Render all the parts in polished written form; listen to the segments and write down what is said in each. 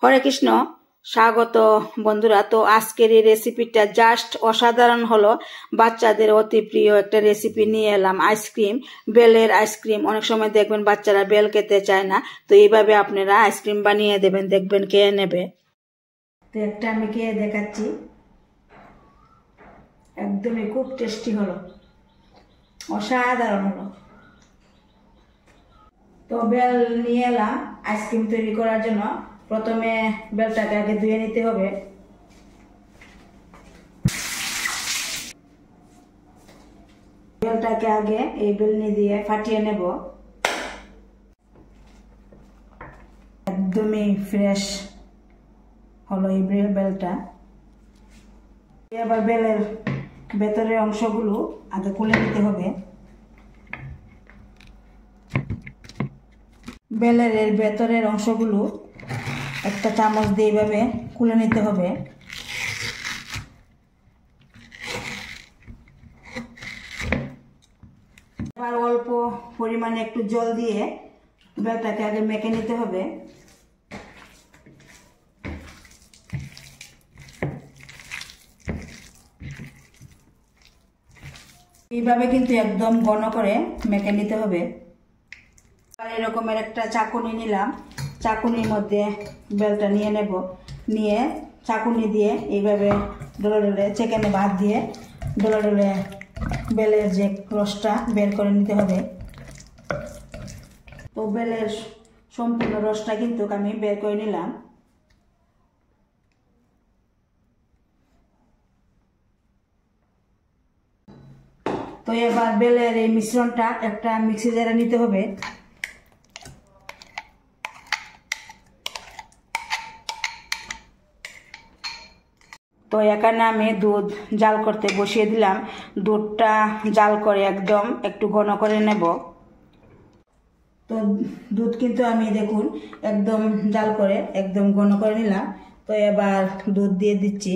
হরে কৃষ্ণ, স্বাগত বন্ধুরা। তো আজকের এই রেসিপিটা জাস্ট অসাধারণ হলো, বাচ্চাদের অতি প্রিয় একটা রেসিপি নিয়ে এলাম। আইসক্রিম, বেলের আইসক্রিম। অনেক সময় দেখবেন বাচ্চারা বেল খেতে চায় না, তো এইভাবে আপনারা আইসক্রিম বানিয়ে দেবেন, দেখবেন খেয়ে নেবে। তো একটা আমি খেয়ে দেখাচ্ছি, একদমই খুব টেস্টি হলো, অসাধারণ হলো। তো বেল নিয়ে এলাম আইসক্রিম তৈরি করার জন্য। প্রথমে বেলটাকে আগে ধুয়ে নিতে হবে। বেলটাকে আগে এই বেলনি দিয়ে ফাটিয়ে নেব। একদমই ফ্রেশ হলো এই বেলটা। এবার বেলের ভেতরের অংশগুলো আগে খুলে নিতে হবে। বেলের এর ভেতরের অংশগুলো একটা চামচ দিয়ে এইভাবে খুলে নিতে হবে। এবার অল্প পরিমাণে একটু জল দিয়ে বেলটাকে আগে মেখে নিতে হবে। এইভাবে কিন্তু একদম ঘন করে মেখে নিতে হবে। এরকমের একটা চাকুনি নিলাম, চাকুনির মধ্যে বেলটা নিয়ে নেব, নিয়ে চাকুনি দিয়ে এইভাবে ডলে ডলে চেকে নেব, হাত দিয়ে ডলে ডলে বেলের যে রসটা বের করে নিতে হবে। তো বেলের সম্পূর্ণ রসটা কিন্তু আমি বের করে নিলাম। তো এবার বেলের এই মিশ্রণটা একটা মিক্সি জারে নিতে হবে। তো এখানে আমি দুধ জাল করতে বসিয়ে দিলাম। দুধটা জাল করে একদম একটু ঘন করে নেব। তো দুধ কিন্তু আমি দেখুন একদম জাল করে একদম ঘন করে নিলাম। তো এবার দুধ দিয়ে দিচ্ছি।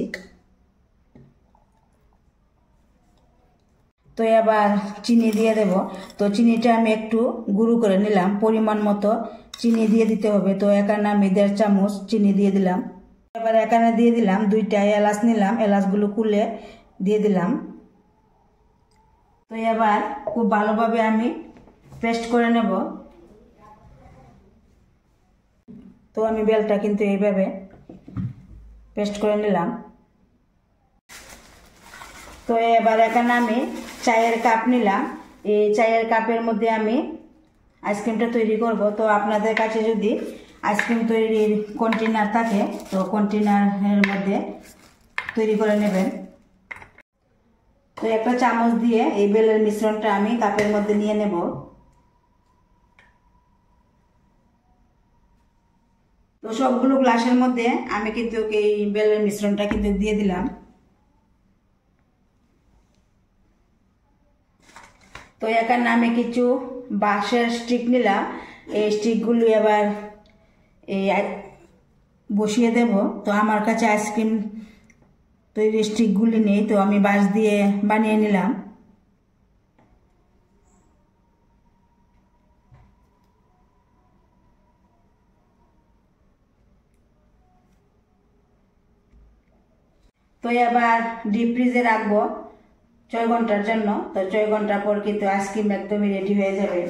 তো এবার চিনি দিয়ে দেব। তো চিনিটা আমি একটু গুঁড়ো করে নিলাম, পরিমাণ মতো চিনি দিয়ে দিতে হবে। তো এখানে আমি 1.5 চামচ চিনি দিয়ে দিলাম। এবার এখানে দিয়ে দিলাম 2টা এলাচ নিলাম, এলাচগুলো কুলে দিয়ে দিলাম। তো এবার খুব ভালোভাবে আমি পেস্ট করে নেব। তো আমি বেলটা কিন্তু এইভাবে পেস্ট করে নিলাম। তো এবার এখানে আমি চায়ের কাপ নিলাম। এই চায়ের কাপের মধ্যে আমি আইসক্রিমটা তৈরি করব। তো আপনাদের কাছে যদি আইসক্রিম তৈরির কন্টেনার থাকে তো কন্টেনারের মধ্যে তৈরি করে নেবেন। তো একটা চামচ দিয়ে এই বেলের মিশ্রণটা আমি কাপের মধ্যে নিয়ে নেব। তো সবগুলো গ্লাসের মধ্যে আমি কিন্তু এই বেলের মিশ্রণটা কিন্তু দিয়ে দিলাম। তো এখানে আমি কিছু বাঁশের স্টিক নিলাম। এই স্টিকগুলো এবার এই বসিয়ে দেব। তো আমার কাছে আইসক্রিম তৈরি স্টিকগুলি নেই, তো আমি বাঁশ দিয়ে বানিয়ে নিলাম। তো এবার ডিপ ফ্রিজে রাখবো 6 ঘন্টার জন্য। তো 6 ঘন্টা পর কিন্তু আইসক্রিম একদমই রেডি হয়ে যাবে।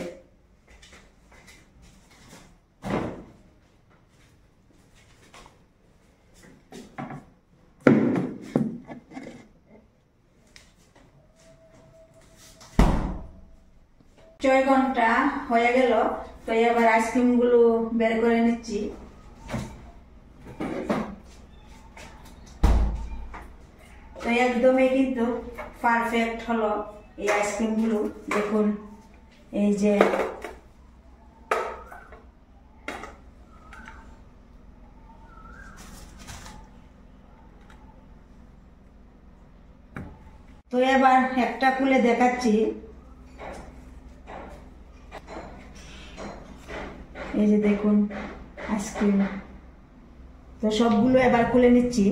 ছয় ঘন্টা হয়ে গেল। তো এবার আইসক্রিম গুলো বের করে নিচ্ছি। তো একদমই কিন্তু পারফেক্ট হলো এই আইসক্রিম গুলো। দেখুন এই যে তো এবার একটা খুলে দেখাচ্ছি। এই যে দেখুন আইসক্রিম। তো সবগুলো এবার খুলে নিচ্ছি।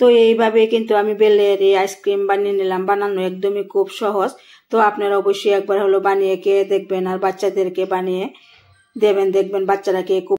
তো এইভাবে কিন্তু আমি বেলের এই আইসক্রিম বানিয়ে নিলাম। বানানো একদমই খুব সহজ। তো আপনারা অবশ্যই একবার হলো বানিয়ে খেয়ে দেখবেন আর বাচ্চাদেরকে বানিয়ে দেবেন, দেখবেন বাচ্চারা খেয়ে খুব